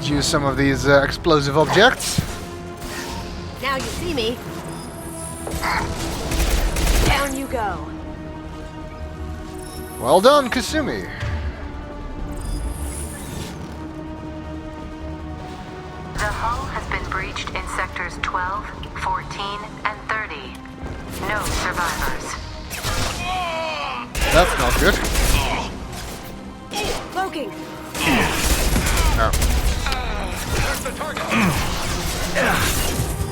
use some of these explosive objects. Now you see me. Down you go. Well done, Kasumi. The hull has been breached in sectors 12, 14, and 30. No survivors. That's not good. Cloaking. No.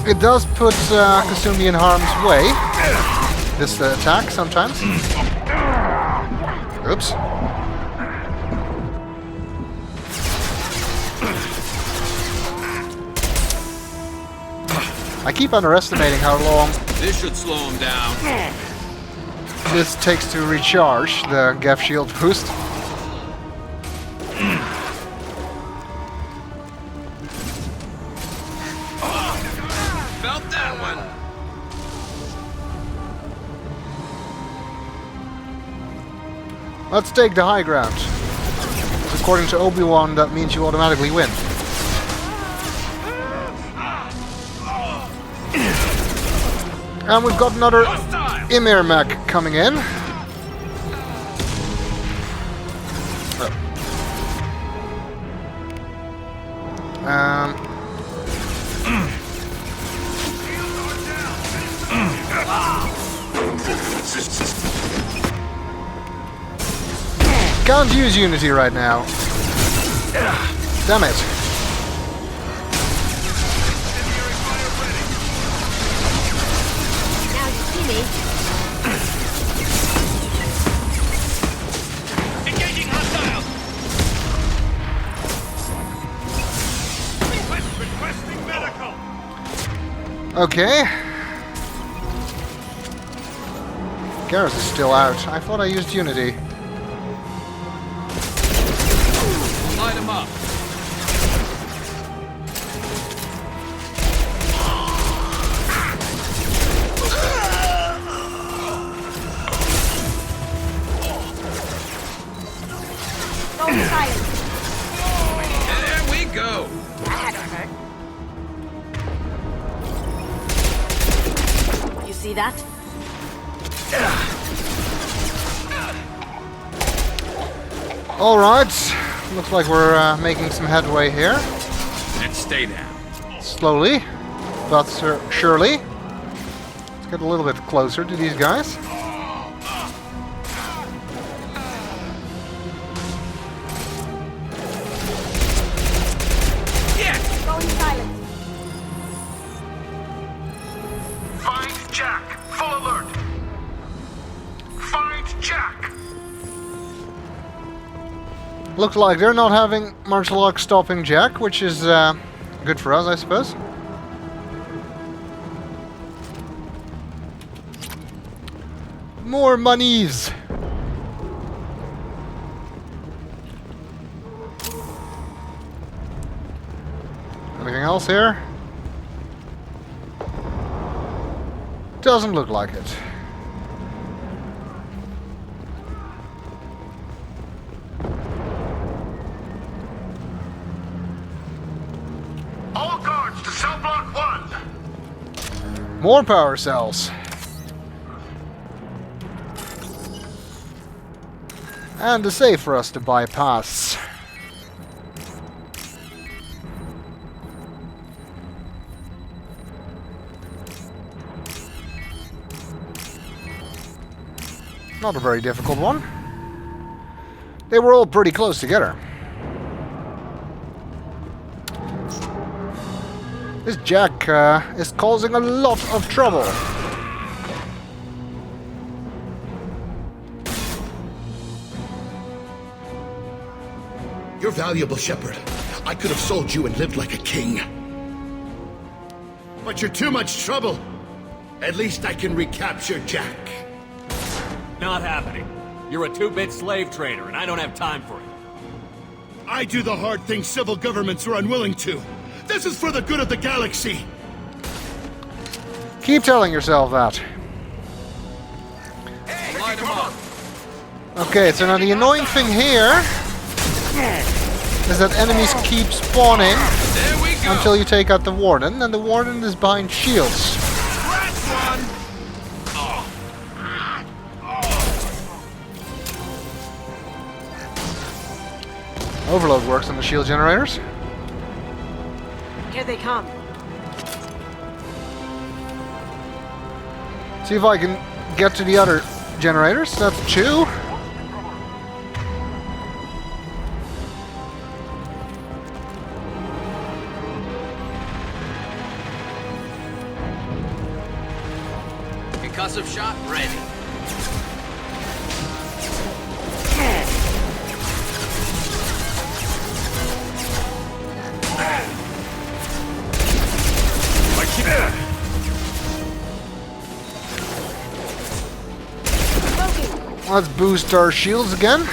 It does put Kasumi in harm's way, this attack sometimes. Oops. I keep underestimating how long This should slow him down. this takes to recharge the Gav Shield boost. Felt that one. Let's take the high ground. According to Obi-Wan, that means you automatically win. And we've got another Ymir mech coming in. Can't use Unity right now. Damn it. Now you see me. Engaging hostiles. Requesting medical. Okay. Garrus is still out. I thought I used Unity. Light him up. Go silent. There we go. That had to hurt. You see that? Alright. Looks like we're making some headway here. And stay down. Slowly, but surely. Let's get a little bit closer to these guys. Going silent. Find Jack. Full alert. Find Jack. Looks like they're not having much luck stopping Jack, which is good for us, I suppose. More monies! Anything else here? Doesn't look like it. All guards to cell block 1. More power cells. And a safe for us to bypass. Not a very difficult one. They were all pretty close together. This Jack is causing a lot of trouble. You're valuable, Shepard. I could have sold you and lived like a king. But you're too much trouble. At least I can recapture Jack. Not happening. You're a two-bit slave trader, and I don't have time for it. I do the hard things civil governments are unwilling to. This is for the good of the galaxy. Keep telling yourself that. Light him up. Okay, so now the annoying thing here is that enemies keep spawning There we go. until you take out the warden, and the warden is behind shields. Overload works on the shield generators. Here they come. See if I can get to the other generators. That's 2. Concussive shot ready. Let's boost our shields again.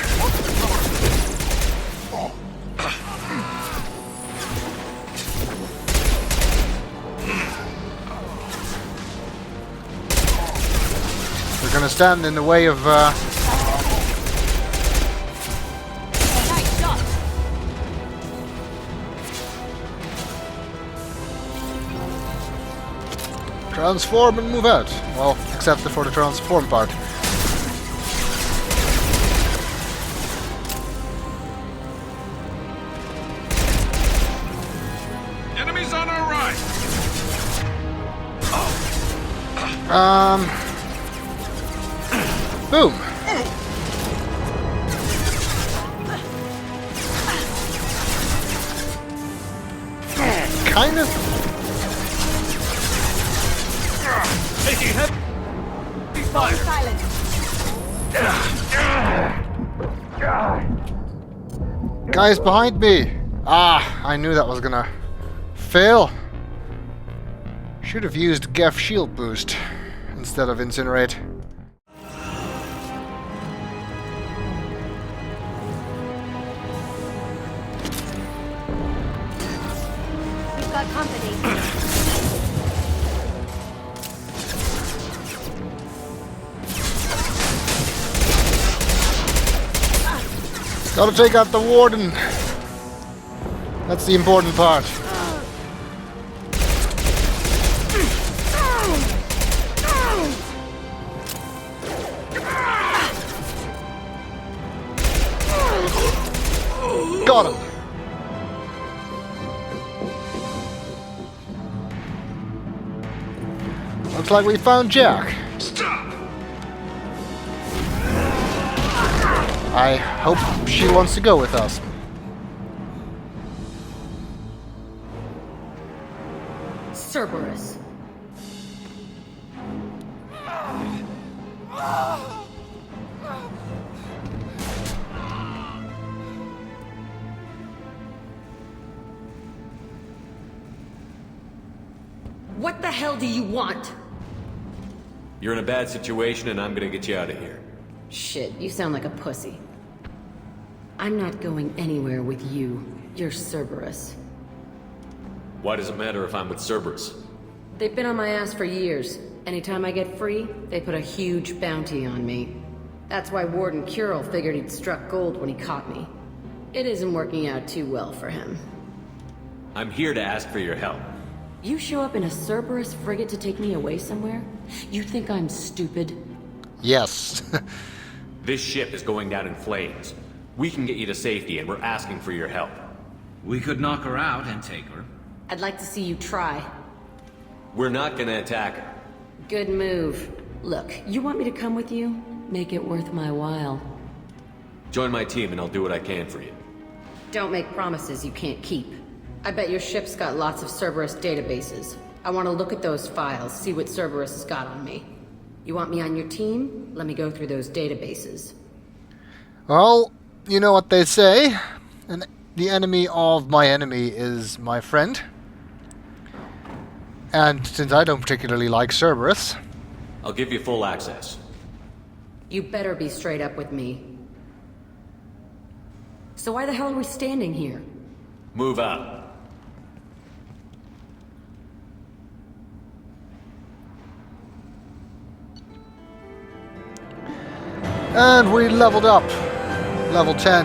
They're gonna stand in the way of Nice shot. transform and move out. Well, except for the transform part. Enemies on our right. Boom. Kind of. Taking heavy Going fire. silent. Guys behind me. Ah, I knew that was gonna fail. Should have used Gef shield boost instead of incinerate. We've got company. Gotta take out the warden. That's the important part. Got him. Looks like we found Jack. Stop. I hope she wants to go with us. Cerberus. What the hell do you want? You're in a bad situation and I'm gonna get you out of here. Shit, you sound like a pussy. I'm not going anywhere with you. You're Cerberus. Why does it matter if I'm with Cerberus? They've been on my ass for years. Anytime I get free, they put a huge bounty on me. That's why Warden Curel figured he'd struck gold when he caught me. It isn't working out too well for him. I'm here to ask for your help. You show up in a Cerberus frigate to take me away somewhere? You think I'm stupid? Yes. This ship is going down in flames. We can get you to safety and we're asking for your help. We could knock her out and take her. I'd like to see you try. We're not gonna attack her. Good move. Look, you want me to come with you? Make it worth my while. Join my team and I'll do what I can for you. Don't make promises you can't keep. I bet your ship's got lots of Cerberus databases. I want to look at those files, see what Cerberus has got on me. You want me on your team? Let me go through those databases. Well, you know what they say. The enemy of my enemy is my friend. And since I don't particularly like Cerberus... I'll give you full access. You better be straight up with me. So why the hell are we standing here? Move out. And we leveled up. Level 10.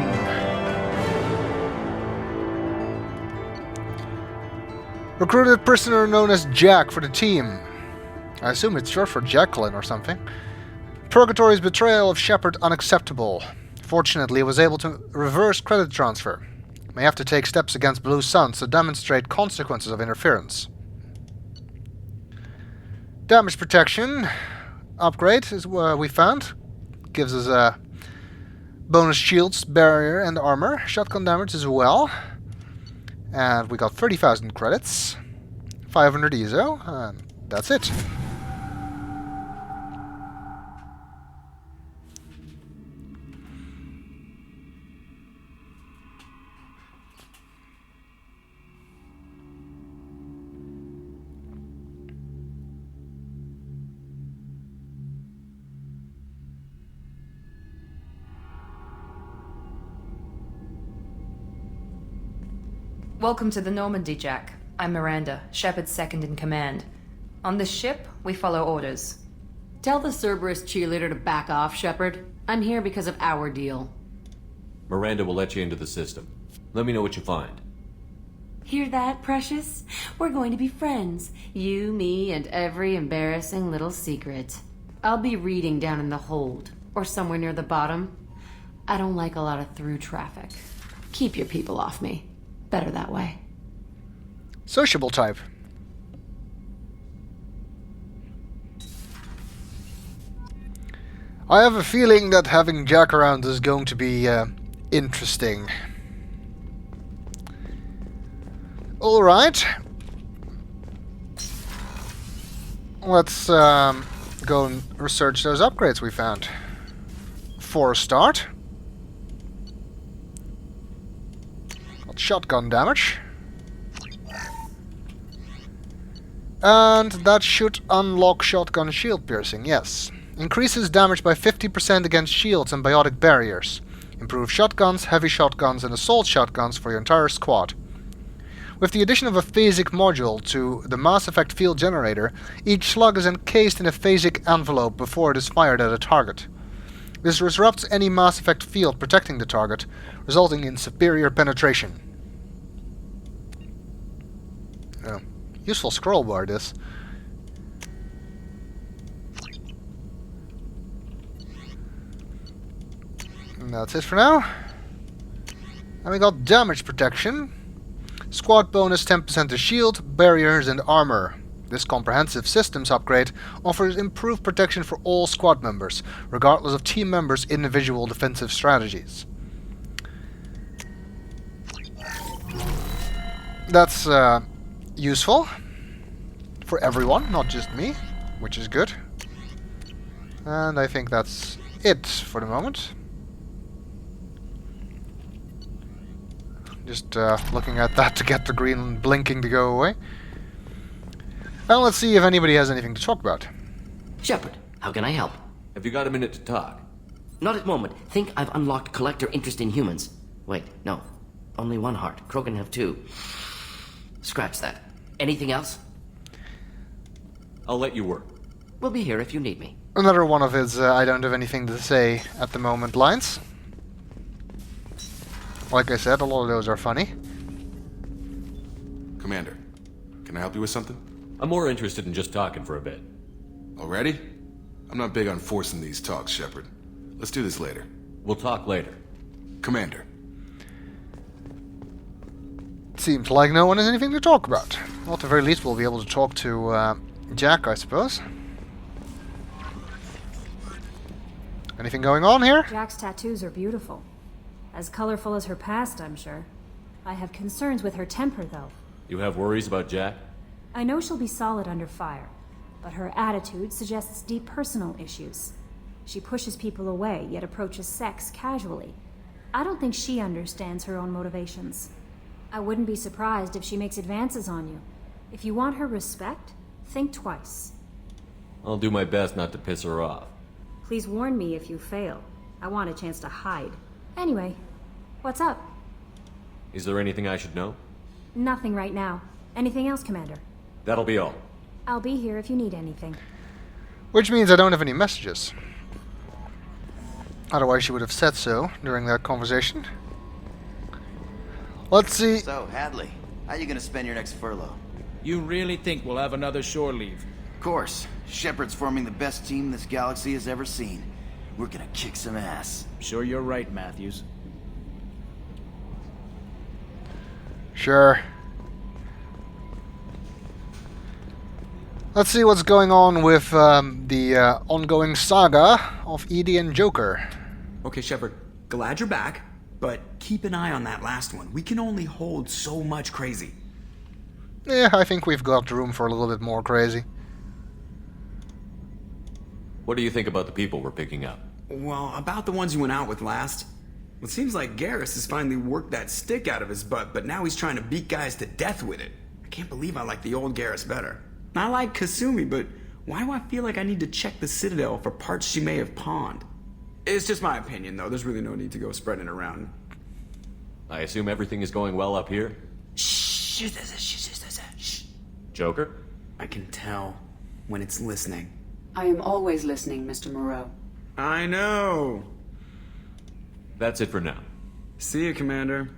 Recruited prisoner known as Jack for the team. I assume it's short for Jacqueline or something. Purgatory's betrayal of Shepard unacceptable. Fortunately, was able to reverse credit transfer. May have to take steps against Blue Suns to demonstrate consequences of interference. Damage protection upgrade is what we found. Gives us a bonus shields, barrier, and armor. Shotgun damage as well. And we got 30,000 credits. 500 ESO, and that's it. Welcome to the Normandy, Jack. I'm Miranda, Shepard's second in command. On this ship, we follow orders. Tell the Cerberus cheerleader to back off, Shepard. I'm here because of our deal. Miranda will let you into the system. Let me know what you find. Hear that, Precious? We're going to be friends. You, me, and every embarrassing little secret. I'll be reading down in the hold, or somewhere near the bottom. I don't like a lot of through traffic. Keep your people off me. Better that way. Sociable type. I have a feeling that having Jack around is going to be interesting. Alright. Let's go and research those upgrades we found. For a start. Shotgun damage. And that should unlock shotgun shield piercing, yes. Increases damage by 50% against shields and biotic barriers. Improve shotguns, heavy shotguns, and assault shotguns for your entire squad. With the addition of a phasic module to the Mass Effect field generator, each slug is encased in a phasic envelope before it is fired at a target. This disrupts any Mass Effect field protecting the target, resulting in superior penetration. Oh, useful scroll bar, this. And that's it for now. And we got damage protection. Squad bonus 10% to shield, barriers, and armor. This comprehensive systems upgrade offers improved protection for all squad members, regardless of team members' individual defensive strategies. That's useful for everyone, not just me, which is good. And I think that's it for the moment. Just looking at that to get the green blinking to go away. And let's see if anybody has anything to talk about. Shepard, how can I help? Have you got a minute to talk? Not at the moment. Think I've unlocked collector interest in humans. Wait, no. Only one heart. Krogan have two. Scratch that. Anything else? I'll let you work. We'll be here if you need me. Another one of his I don't have anything to say at the moment lines. Like I said, a lot of those are funny. Commander, can I help you with something? I'm more interested in just talking for a bit. Already? I'm not big on forcing these talks, Shepard. Let's do this later. We'll talk later. Commander. Seems like no one has anything to talk about. Well, at the very least, we'll be able to talk to Jack, I suppose. Anything going on here? Jack's tattoos are beautiful. As colorful as her past, I'm sure. I have concerns with her temper, though. You have worries about Jack? I know she'll be solid under fire, but her attitude suggests deep personal issues. She pushes people away, yet approaches sex casually. I don't think she understands her own motivations. I wouldn't be surprised if she makes advances on you. If you want her respect, think twice. I'll do my best not to piss her off. Please warn me if you fail. I want a chance to hide. Anyway, what's up? Is there anything I should know? Nothing right now. Anything else, Commander? That'll be all. I'll be here if you need anything. Which means I don't have any messages. Otherwise she would have said so during that conversation. Let's see. So, Hadley, how are you gonna spend your next furlough? You really think we'll have another shore leave? Of course. Shepard's forming the best team this galaxy has ever seen. We're gonna kick some ass. Sure you're right, Matthews. Sure. Let's see what's going on with the ongoing saga of Edie and Joker. Okay, Shepard, glad you're back, but keep an eye on that last one. We can only hold so much crazy. Yeah, I think we've got room for a little bit more crazy. What do you think about the people we're picking up? Well, about the ones you went out with last. It seems like Garrus has finally worked that stick out of his butt, but now he's trying to beat guys to death with it. I can't believe I like the old Garrus better. I like Kasumi, but why do I feel like I need to check the Citadel for parts she may have pawned? It's just my opinion, though. There's really no need to go spreading it around. I assume everything is going well up here? Shh. Joker? I can tell when it's listening. I am always listening, Mr. Moreau. I know. That's it for now. See you, Commander.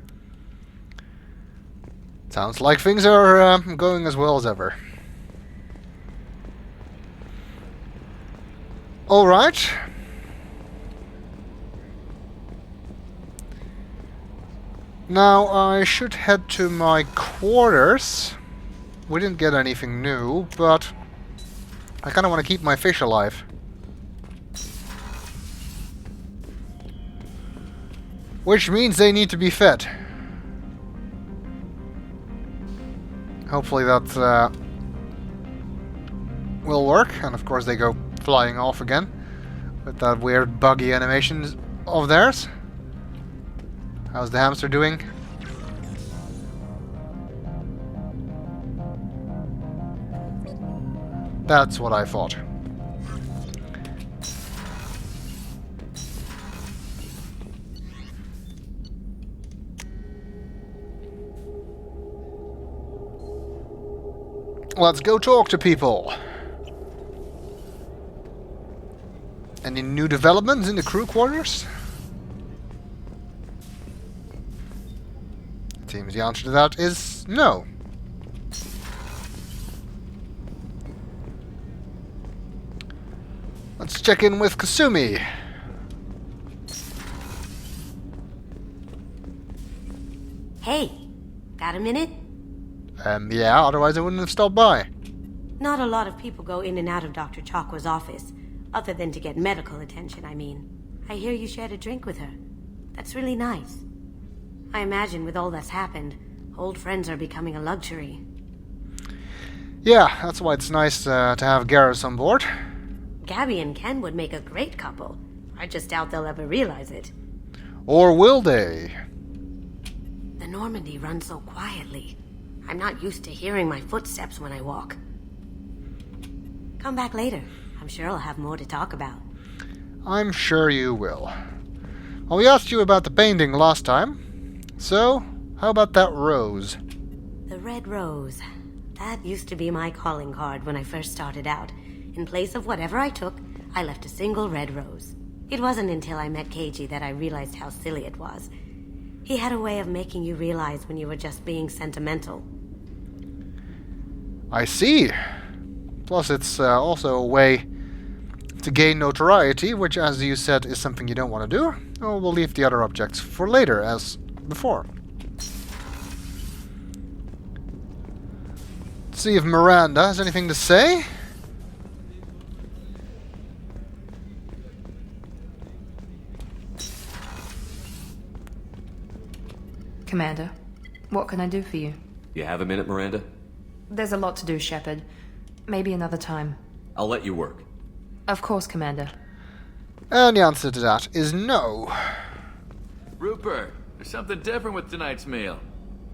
Sounds like things are going as well as ever. Alright. Now I should head to my quarters. We didn't get anything new, but I kind of want to keep my fish alive. Which means they need to be fed. Hopefully that will work, and of course they go flying off again with that weird buggy animation of theirs. How's the hamster doing? That's what I thought. Let's go talk to people. Any new developments in the crew quarters? Seems the answer to that is no. Let's check in with Kasumi. Hey, got a minute? Yeah, otherwise I wouldn't have stopped by. Not a lot of people go in and out of Dr. Chakwa's office, other than to get medical attention, I mean. I hear you shared a drink with her. That's really nice. I imagine with all that's happened, old friends are becoming a luxury. Yeah, that's why it's nice to have Garrus on board. Gabby and Ken would make a great couple. I just doubt they'll ever realize it. Or will they? The Normandy runs so quietly. I'm not used to hearing my footsteps when I walk. Come back later. I'm sure I'll have more to talk about. I'm sure you will. Well, we asked you about the painting last time. So, how about that rose? The red rose. That used to be my calling card when I first started out. In place of whatever I took, I left a single red rose. It wasn't until I met Keiji that I realized how silly it was. He had a way of making you realize when you were just being sentimental. I see. Plus, it's also a way to gain notoriety, which, as you said, is something you don't want to do. Well, we'll leave the other objects for later, as before. Let's see if Miranda has anything to say. Commander, what can I do for you? You have a minute, Miranda? There's a lot to do, Shepard. Maybe another time. I'll let you work. Of course, Commander. And the answer to that is no. Rupert, there's something different with tonight's meal.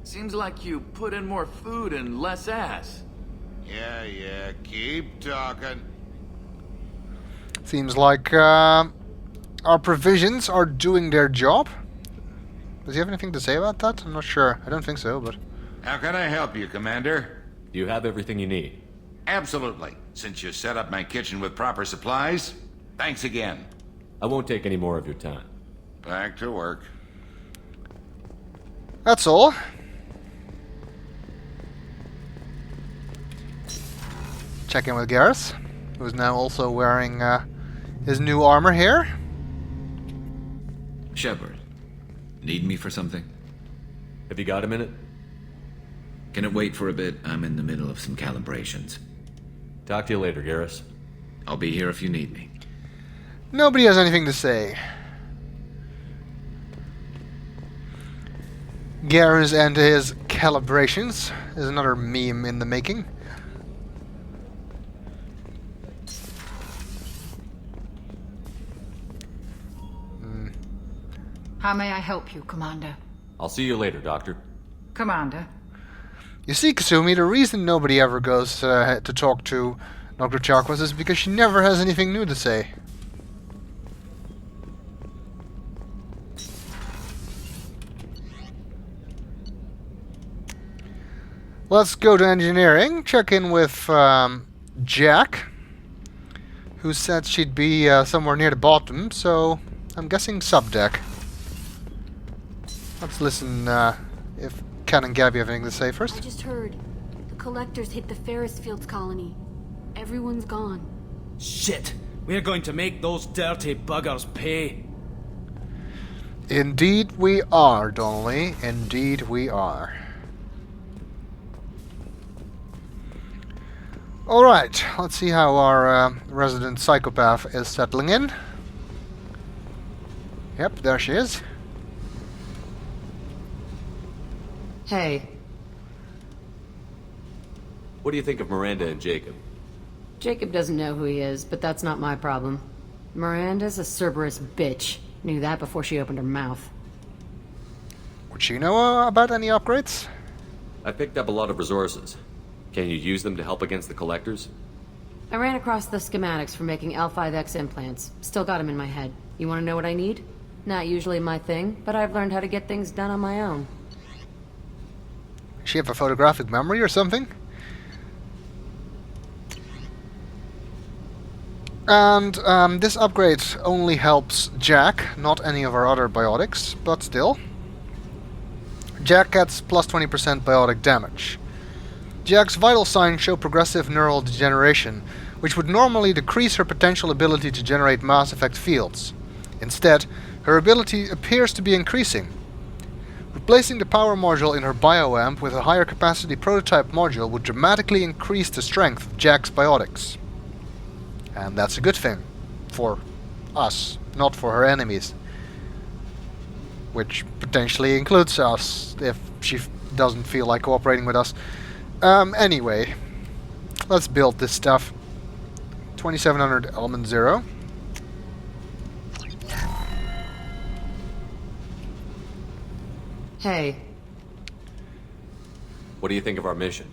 Seems like you put in more food and less ass. Yeah, keep talking. Seems like our provisions are doing their job. Does he have anything to say about that? I'm not sure. I don't think so, but... How can I help you, Commander? Do you have everything you need? Absolutely. Since you set up my kitchen with proper supplies, thanks again. I won't take any more of your time. Back to work. That's all. check in with Garrus, who's now also wearing his new armor here. Shepard, need me for something? Have you got a minute? Can it wait for a bit? I'm in the middle of some calibrations. Talk to you later, Garrus. I'll be here if you need me. Nobody has anything to say. Garrus and his calibrations is another meme in the making. How may I help you, Commander? I'll see you later, Doctor. Commander. You see, Kasumi, the reason nobody ever goes to talk to Dr. Chakwas is because she never has anything new to say. Let's go to engineering, check in with Jack, who said she'd be somewhere near the bottom, so I'm guessing subdeck. Let's listen if Ken and Gabby have anything to say first. I just heard. The collectors hit the Ferris Fields colony. Everyone's gone. Shit! We're going to make those dirty buggers pay. Indeed we are, Donnelly. Indeed we are. Alright, let's see how our resident psychopath is settling in. Yep, there she is. Hey. What do you think of Miranda and Jacob? Jacob doesn't know who he is, but that's not my problem. Miranda's a Cerberus bitch. Knew that before she opened her mouth. Would she know about any upgrades? I picked up a lot of resources. Can you use them to help against the collectors? I ran across the schematics for making L5X implants. Still got them in my head. You want to know what I need? Not usually my thing, but I've learned how to get things done on my own. Does she have a photographic memory or something? And this upgrade only helps Jack, not any of our other biotics, but still. Jack gets plus 20% biotic damage. Jack's vital signs show progressive neural degeneration, which would normally decrease her potential ability to generate Mass Effect fields. Instead, her ability appears to be increasing. Replacing the power module in her bioamp with a higher capacity prototype module would dramatically increase the strength of Jack's biotics. And that's a good thing. For us, not for her enemies. Which potentially includes us, if she doesn't feel like cooperating with us. Anyway, let's build this stuff. 2700 element 0. Hey. What do you think of our mission?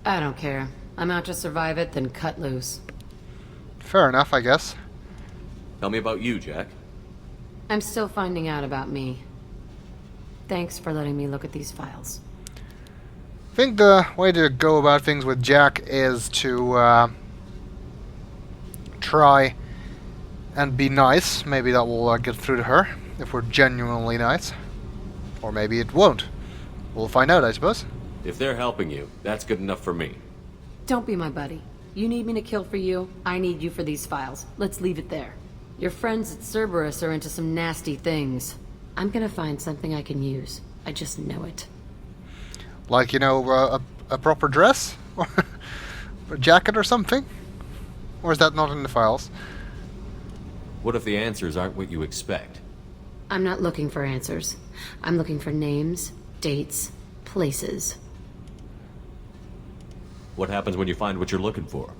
I don't care. I'm out to survive it, then cut loose. Fair enough, I guess. Tell me about you, Jack. I'm still finding out about me. Thanks for letting me look at these files. I think the way to go about things with Jack is to try and be nice. Maybe that will get through to her, if we're genuinely nice. Or maybe it won't. We'll find out, I suppose. If they're helping you, that's good enough for me. Don't be my buddy. You need me to kill for you, I need you for these files. Let's leave it there. Your friends at Cerberus are into some nasty things. I'm gonna find something I can use. I just know it. Like, you know, a proper dress? Or a jacket or something? Or is that not in the files? What if the answers aren't what you expect? I'm not looking for answers. I'm looking for names, dates, places. What happens when you find what you're looking for?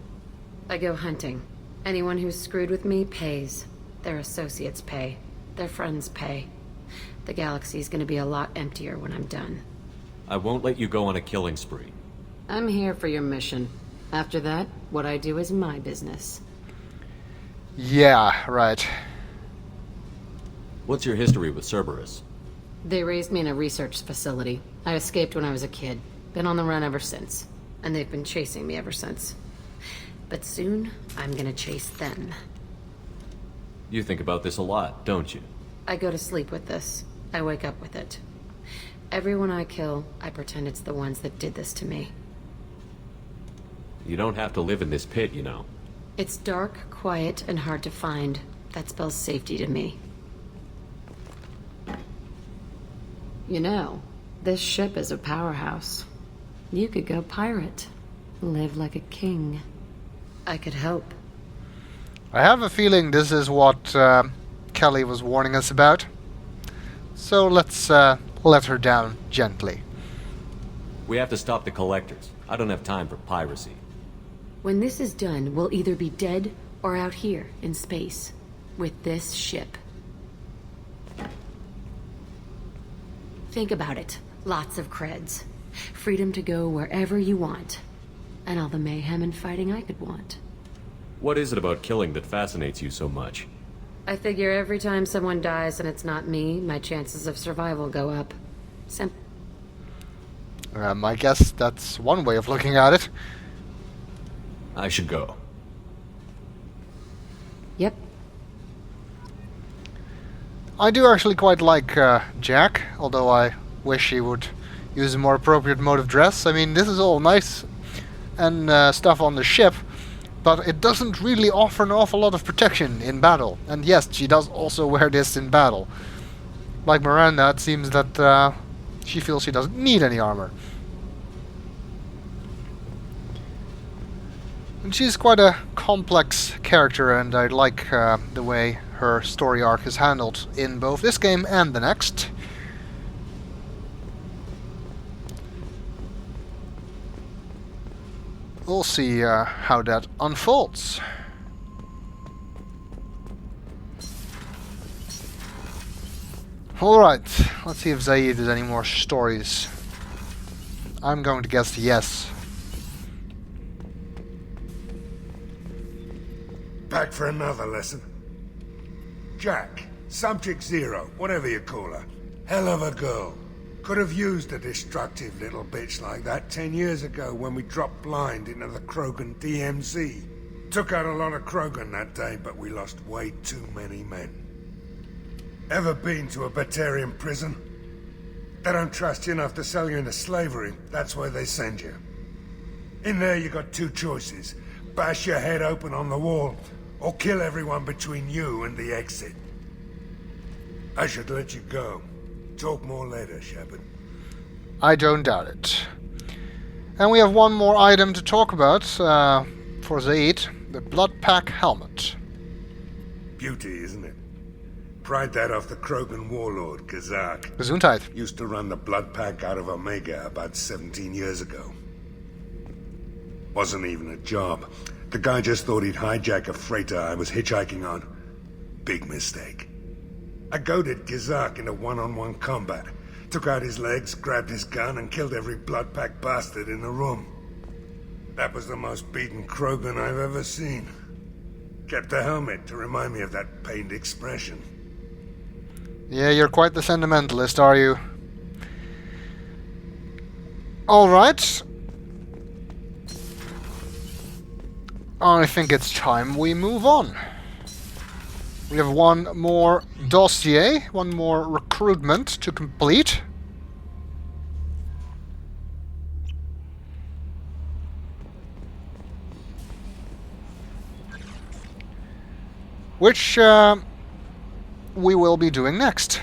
I go hunting. Anyone who's screwed with me pays. Their associates pay. Their friends pay. The galaxy's gonna be a lot emptier when I'm done. I won't let you go on a killing spree. I'm here for your mission. After that, what I do is my business. Yeah, right. What's your history with Cerberus? They raised me in a research facility. I escaped when I was a kid. Been on the run ever since. And they've been chasing me ever since. But soon, I'm gonna chase them. You think about this a lot, don't you? I go to sleep with this. I wake up with it. Everyone I kill, I pretend it's the ones that did this to me. You don't have to live in this pit, you know. It's dark, quiet, and hard to find. That spells safety to me. You know, this ship is a powerhouse. You could go pirate. Live like a king. I could help. I have a feeling this is what Kelly was warning us about. So let's let her down gently. We have to stop the collectors. I don't have time for piracy. When this is done, we'll either be dead or out here in space with this ship. Think about it. Lots of creds. Freedom to go wherever you want. And all the mayhem and fighting I could want. What is it about killing that fascinates you so much? I figure every time someone dies and it's not me, my chances of survival go up. I guess that's one way of looking at it. I should go. Yep. I do actually quite like Jack, although I wish he would use a more appropriate mode of dress. I mean, this is all nice and stuff on the ship, but it doesn't really offer an awful lot of protection in battle. And yes, she does also wear this in battle. Like Miranda, it seems that she feels she doesn't need any armor. And she's quite a complex character, and I like the way her story arc is handled in both this game and the next. We'll see how that unfolds. Alright, let's see if Zaid has any more stories. I'm going to guess yes. Back for another lesson. Jack, Subject Zero, whatever you call her. Hell of a girl. Could have used a destructive little bitch like that 10 years ago when we dropped blind into the Krogan DMZ. Took out a lot of Krogan that day, but we lost way too many men. Ever been to a Batarian prison? They don't trust you enough to sell you into slavery. That's where they send you. In there you got two choices. Bash your head open on the wall, or kill everyone between you and the exit. I should let you go. Talk more later, Shepard. I don't doubt it. And we have one more item to talk about for Zaid, the Blood Pack helmet. Beauty, isn't it? Pried that off the Krogan warlord, Kazak. Gesundheit. Used to run the Blood Pack out of Omega about 17 years ago. Wasn't even a job. The guy just thought he'd hijack a freighter I was hitchhiking on. Big mistake. I goaded Gazak into one-on-one combat. Took out his legs, grabbed his gun, and killed every Blood Pack bastard in the room. That was the most beaten Krogan I've ever seen. Kept the helmet to remind me of that pained expression. Yeah, you're quite the sentimentalist, are you? Alright. I think it's time we move on. We have one more dossier, one more recruitment to complete. Which we will be doing next.